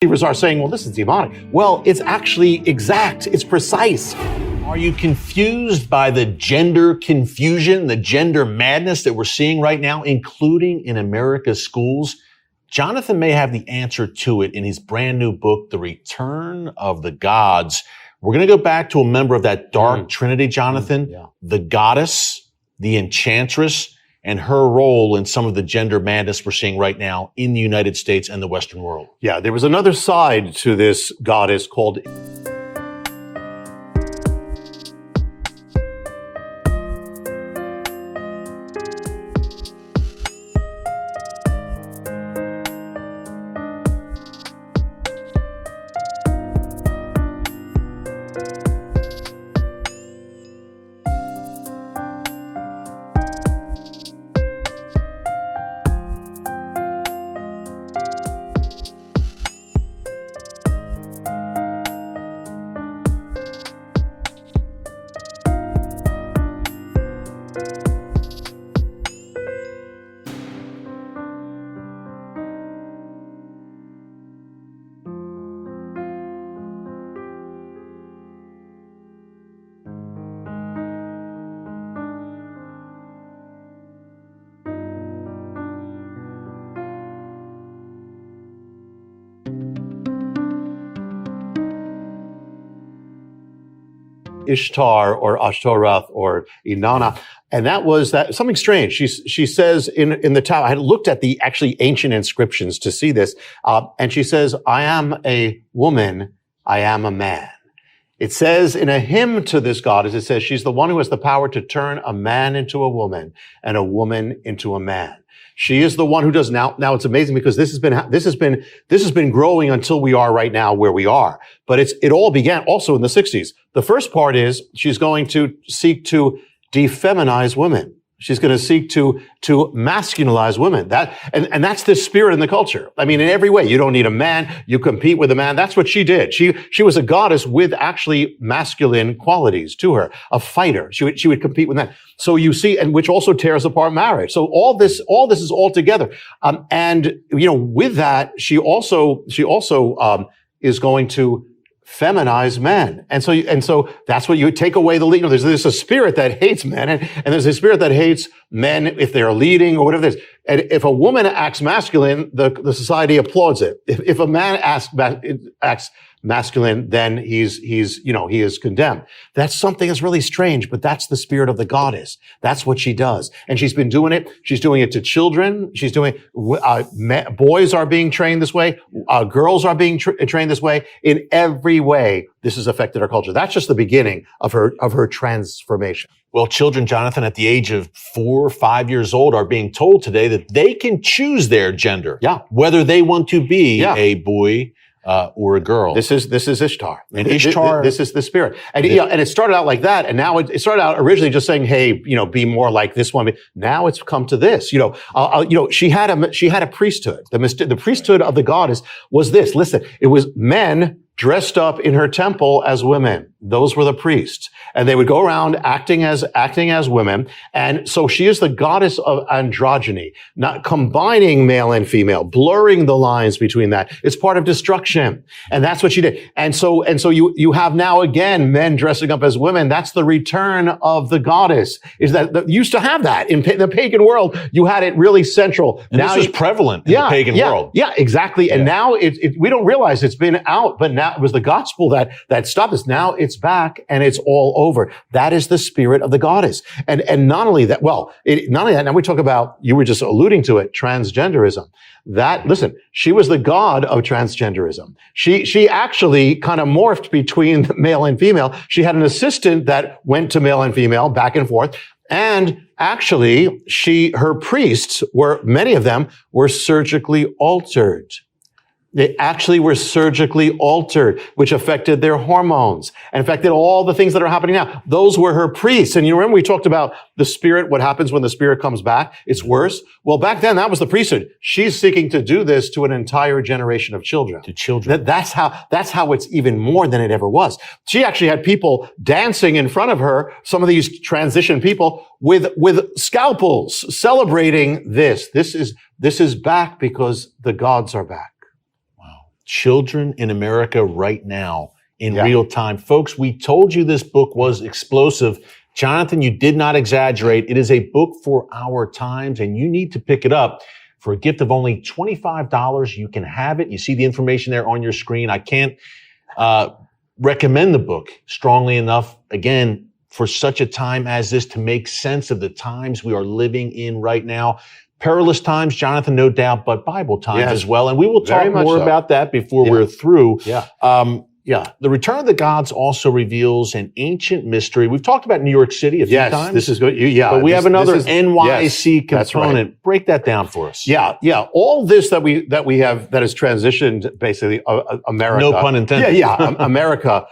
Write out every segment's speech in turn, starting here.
believers are saying, well, this is demonic. Well, it's actually exact. It's precise. Are you confused by the gender confusion, the gender madness that we're seeing right now, including in America's schools? Jonathan may have the answer to it in his brand new book, The Return of the Gods. We're going to go back to a member of that dark Trinity, Jonathan, the goddess, the enchantress, and her role in some of the gender madness we're seeing right now in the United States and the Western world. Yeah, there was another side to this goddess called Ishtar or Ashtoreth or Inanna. And that was something strange. She says in the Tower, I had looked at the actually ancient inscriptions to see this. And she says, I am a woman. I am a man. It says in a hymn to this goddess, it says she's the one who has the power to turn a man into a woman and a woman into a man. She is the one who does now. Now it's amazing because this has been growing until we are right now where we are. But it all began also in the 60s. The first part is she's going to seek to defeminize women. She's going to seek to masculinize women. And that's the spirit in the culture. I mean, in every way, you don't need a man. You compete with a man. That's what she did. She was a goddess with actually masculine qualities to her, a fighter. She would compete with that. So you see, and which also tears apart marriage. So all this is all together. And, with that, she also is going to feminize men. And so that's what you take away the lead. There's a spirit that hates men and there's a spirit that hates men if they're leading or whatever it is. And if a woman acts masculine, the society applauds it. If a man acts masculine, then he is condemned. That's something that's really strange, but that's the spirit of the goddess. That's what she does. And she's been doing it. She's doing it to children. She's doing, boys are being trained this way. Girls are being trained this way. In every way, this has affected our culture. That's just the beginning of her transformation. Well, children, Jonathan, at the age of 4 or 5 years old are being told today that they can choose their gender. Yeah. Whether they want to be a boy, or a girl. This is Ishtar. And Ishtar. This is the spirit. And, and it started out like that. And now it started out originally just saying, hey, be more like this one. Now it's come to this, she had a priesthood. The priesthood of the goddess was this. Listen, it was men dressed up in her temple as women. Those were the priests. And they would go around acting as women. And so she is the goddess of androgyny, not combining male and female, blurring the lines between that. It's part of destruction. And that's what she did. And so you have now again men dressing up as women. That's the return of the goddess. Is that you used to have that in the pagan world? You had it really central. And now this is prevalent in the pagan world. Yeah, exactly. And now we don't realize it's been out, but now it was the gospel that stopped us. Now it's back and it's all over. That is the spirit of the goddess. And not only that, now we talk about, you were just alluding to it, transgenderism. Listen, she was the god of transgenderism. She actually kind of morphed between male and female. She had an assistant that went to male and female back and forth. And actually, her priests many of them were surgically altered. They actually were surgically altered, which affected their hormones and affected all the things that are happening now. Those were her priests. And you remember we talked about the spirit, what happens when the spirit comes back? It's worse. Well, back then, that was the priesthood. She's seeking to do this to an entire generation of children. To children. That's how it's even more than it ever was. She actually had people dancing in front of her, some of these transition people, with scalpels, celebrating this. This is back because the gods are back. children in America right now in real time. Folks, we told you this book was explosive. Jonathan, you did not exaggerate. It is a book for our times, and you need to pick it up. For a gift of only $25, you can have it. You see the information there on your screen. I can't recommend the book strongly enough, again, for such a time as this, to make sense of the times we are living in right now. Perilous times, Jonathan, no doubt, but Bible times as well. And we will talk more about that before we're through. The Return of the Gods also reveals an ancient mystery. We've talked about New York City a few times. This is good. But we have another NYC component. Break that down for us. All this that has transitioned basically America. No pun intended. America.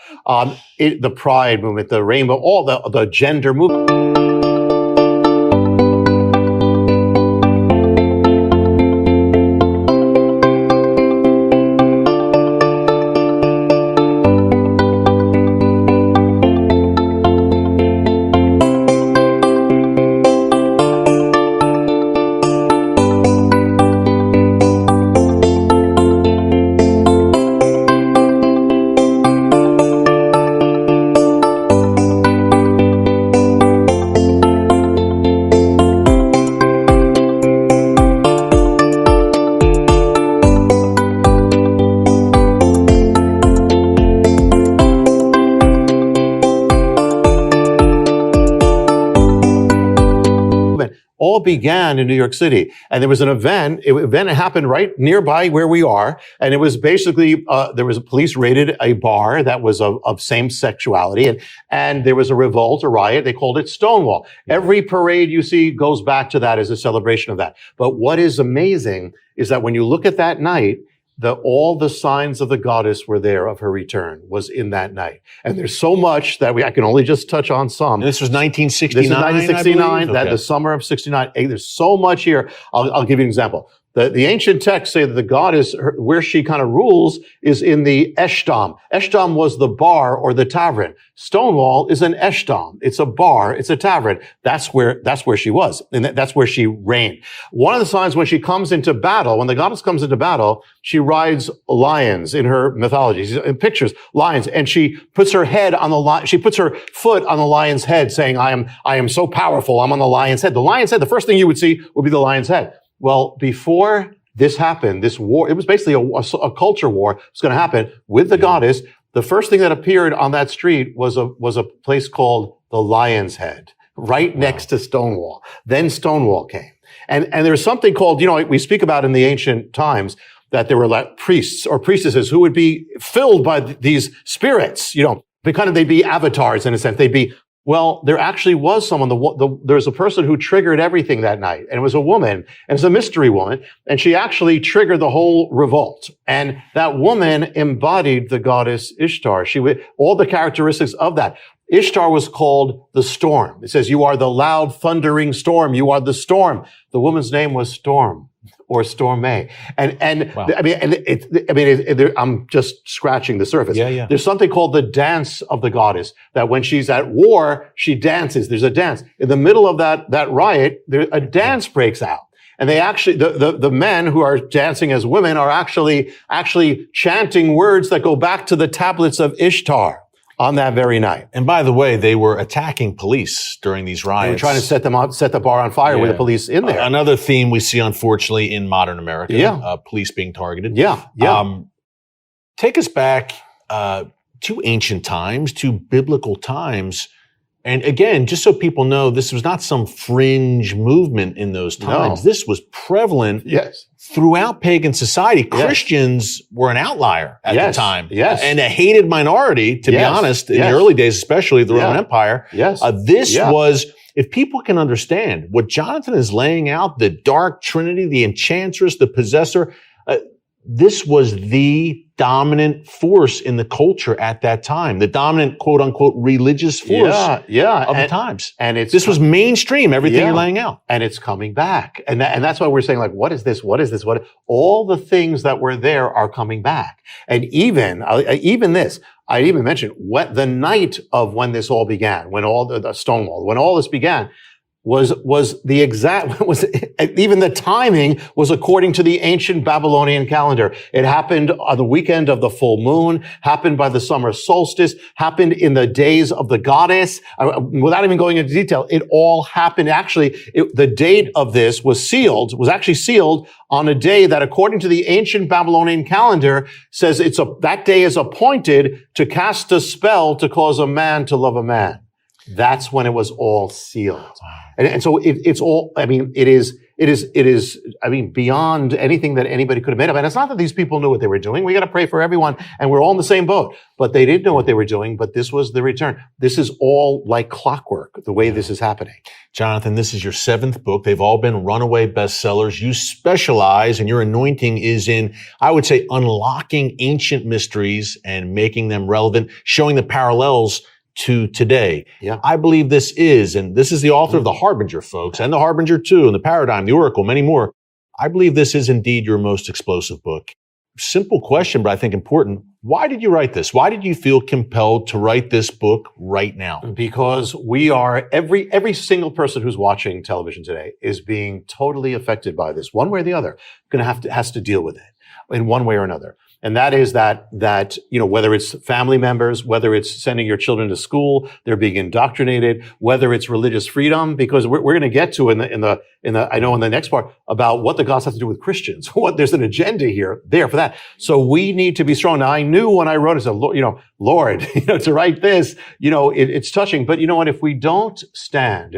The Pride movement, the Rainbow, all the gender movement. All began in New York City, and there was an event. Event happened right nearby where we are, and it was basically there was a police raided a bar that was of same sexuality, and there was a revolt, a riot. They called it Stonewall. Every parade you see goes back to that as a celebration of that. But what is amazing is that when you look at that night, all the signs of the goddess were there of her return, was in that night. And there's so much that I can only just touch on some. And this was 1969. This is 1969, the summer of 69. There's so much here. I'll give you an example. The ancient texts say that the goddess, where she kind of rules, is in the Eshdam. Eshdam was the bar or the tavern. Stonewall is an Eshdam. It's a bar. It's a tavern. That's where she was. And that's where she reigned. One of the signs when she comes into battle, when the goddess comes into battle, she rides lions in her mythology. In pictures, lions. And she puts her head on the lion. She puts her foot on the lion's head saying, I am so powerful. I'm on the lion's head. The lion's head, the first thing you would see would be the lion's head. Well, before this happened, this war, it was basically a culture war. It was going to happen with the goddess. The first thing that appeared on that street was a place called the Lion's Head, right next to Stonewall. Then Stonewall came. And there's something called, we speak about in the ancient times that there were like priests or priestesses who would be filled by these spirits, they'd be avatars in a sense. Well, there actually was someone, there's a person who triggered everything that night, and it was a woman, and it's a mystery woman, and she actually triggered the whole revolt. And that woman embodied the goddess Ishtar. All the characteristics of that. Ishtar was called the storm. It says, you are the loud, thundering storm. You are the storm. The woman's name was Storm, or Storme. And wow. I'm just scratching the surface. There's something called the dance of the goddess, that when she's at war, she dances. There's a dance. In the middle of that riot, a dance breaks out. And they actually, the men who are dancing as women are actually chanting words that go back to the tablets of Ishtar on that very night. And by the way, they were attacking police during these riots. They were trying to set the bar on fire with the police in there. Another theme we see, unfortunately, in modern America, police being targeted. Take us back to ancient times, to biblical times. And again, just so people know, this was not some fringe movement in those times. No. This was prevalent throughout pagan society. Christians were an outlier at the time. And a hated minority, to be honest, in the early days, especially the Roman Empire. This was, if people can understand what Jonathan is laying out, the dark Trinity, the enchantress, the possessor, this was the dominant force in the culture at that time, the dominant quote unquote religious force of the times. And this was mainstream, everything you're laying out. And it's coming back. And that's why we're saying, like, what is this? What is this? All the things that were there are coming back. And even this, I even mentioned the night of when this all began, when all the Stonewall, when all this began, was the exact, was even the timing was according to the ancient Babylonian calendar. It happened on the weekend of the full moon, happened by the summer solstice, happened in the days of the goddess. Without even going into detail, it all happened. Actually, the date of this was actually sealed on a day that, according to the ancient Babylonian calendar, says that day is appointed to cast a spell to cause a man to love a man. That's when it was all sealed. And so it's all, I mean, it is, I mean, beyond anything that anybody could have made up. And it's not that these people knew what they were doing. We got to pray for everyone, and we're all in the same boat. But they didn't know what they were doing, but this was the return. This is all like clockwork, the way this is happening. Jonathan, this is your 7th book. They've all been runaway bestsellers. You specialize, and your anointing is in, I would say, unlocking ancient mysteries and making them relevant, showing the parallels to today. Yeah. I believe this is the author of The Harbinger, folks, and The Harbinger 2, and The Paradigm, The Oracle, many more. I believe this is indeed your most explosive book. Simple question, but I think important. Why did you write this? Why did you feel compelled to write this book right now? Because we are, every single person who's watching television today is being totally affected by this, one way or the other, has to deal with it in one way or another. And that is that, you know, whether it's family members, whether it's sending your children to school, they're being indoctrinated, whether it's religious freedom, because we're going to get to in the next part about what the gods have to do with Christians. There's an agenda there for that. So we need to be strong. Now, I knew when I wrote it, I said, Lord, to write this, it's touching. But you know what? If we don't stand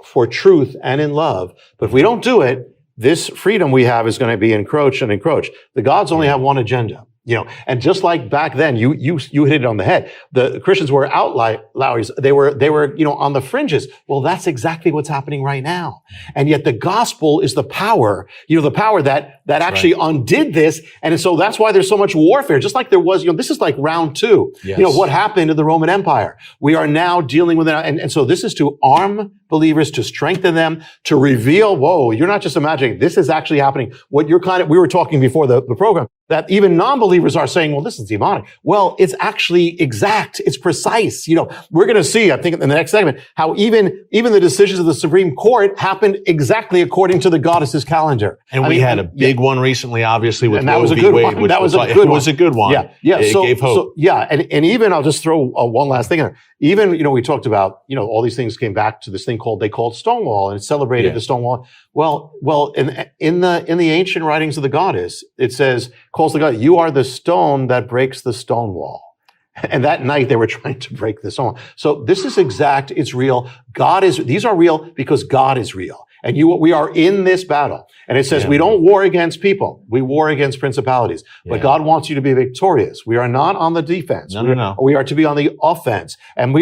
for truth and in love, but if we don't do it, this freedom we have is going to be encroached and encroached. The gods only have one agenda, and just like back then, you hit it on the head. The Christians were outliers. They were, on the fringes. Well, that's exactly what's happening right now. And yet the gospel is the power, the power that actually undid this. And so that's why there's so much warfare. Just like there was, this is like round 2. Yes. What happened to the Roman Empire. We are now dealing with it. And so this is to arm believers, to strengthen them, to reveal, whoa, you're not just imagining, this is actually happening. What we were talking before the program, that even non-believers are saying, well, this is demonic. Well, it's actually exact. It's precise. We're going to see, I think in the next segment, how even the decisions of the Supreme Court happened exactly according to the goddess's calendar. And we had a big one recently, obviously, with Roe v. Wade. That was a good one. Yeah. It gave hope. And even, I'll just throw one last thing in there. Even, we talked about, all these things came back to this thing they called Stonewall, and it celebrated the Stonewall. Well, in the ancient writings of the goddess, it says, calls the god, you are the stone that breaks the stone wall. And that night they were trying to break the stone wall. So this is exact. It's real. These are real because God is real. And we are in this battle. And it says we don't war against people. We war against principalities. But God wants you to be victorious. We are not on the defense. No. We are to be on the offense. And